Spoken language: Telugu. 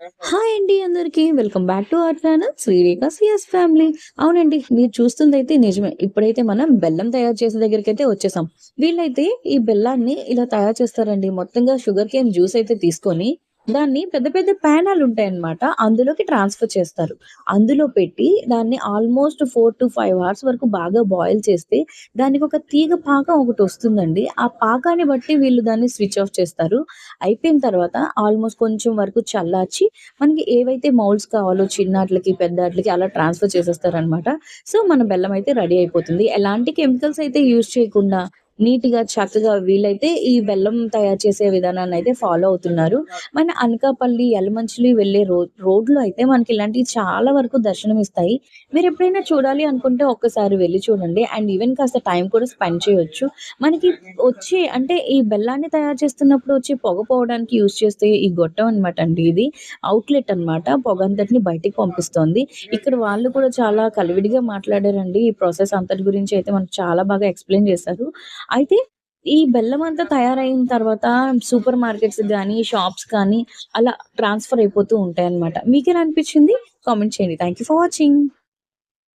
హాయ్ అండి అందరికీ. Welcome back to our channel Srirekha CS family. అవునండి, మీరు చూస్తుందైతే నిజమే. ఇప్పుడైతే మనం బెల్లం తయారు చేసే దగ్గరికైతే వచ్చేసాం. వీళ్ళైతే ఈ బెల్లాన్ని ఇలా తయారు చేస్తారండి. మొత్తంగా షుగర్ కేన్ జ్యూస్ అయితే తీసుకొని, దాన్ని పెద్ద పెద్ద ప్యానెలుంటాయన్నమాట. అందులోకి ట్రాన్స్‌ఫర్ చేస్తారు. అందులో పెట్టి దాన్ని ఆల్‌మోస్ట్ 4-5 అవర్స్ వరకు బాగా బాయిల్ చేస్తే, దానికొక తీగ పాకం ఒకటొస్తుందండి. ఆ పాకాన్ని బట్టి వీళ్ళు దాన్ని స్విచ్ ఆఫ్ చేస్తారు. అయిపోయిన తర్వాత ఆల్‌మోస్ట్ కొంచెం వరకు చల్లార్చి, మనకి ఏవైతే మౌల్డ్స్ కావాలో చిన్నాట్లకి, పెద్దాట్లకి అలా ట్రాన్స్‌ఫర్ చేసేస్తారనమాట. సో, మన బెల్లం అయితే రెడీ అయిపోతుంది. ఎలాంటి కెమికల్స్ అయితే యూజ్ చేయకుండా నీట్‌గా, చక్కగా వీళ్ళైతే ఈ బెల్లం తయారు చేసే విధానాన్నయితే ఫాలో అవుతున్నారు. మన అనకాపల్లి, యలమంచిలి వెళ్ళే రోడ్‌లో అయితే మనకి ఇలాంటివి చాలా వరకు దర్శనమిస్తాయి. మీరెప్పుడైనా చూడాలి అనుకుంటే ఒక్కసారి వెళ్లి చూడండి. అండ్ ఈవెన్ కాస్త టైం కూడా స్పెండ్ చేయొచ్చు. మనకి వచ్చే అంటే ఈ బెల్లాన్ని తయారు చేస్తున్నప్పుడు వచ్చే పొగ పోవడానికి యూజ్ చేస్తే ఈ గొట్టం అనమాట అండి ఇది. అవుట్‌లెట్ అనమాట. పొగంతటిని బయటికి పంపిస్తోంది. ఇక్కడ వాళ్ళు కూడా చాలా కలివిడిగా మాట్లాడారండి. ఈ ప్రాసెస్ అంతటి గురించి అయితే మనకు చాలా బాగా ఎక్స్‌ప్లెయిన్ చేశారు. అయితే ఈ బెల్లం అంతా తయారయిన తర్వాత సూపర్ మార్కెట్స్‌కి గానీ, షాప్స్ కానీ అలా ట్రాన్స్‌ఫర్ అయిపోతూ ఉంటాయన్నమాట. మీకెలా అనిపించింది? కామెంట్ చేయండి. Thank you for watching.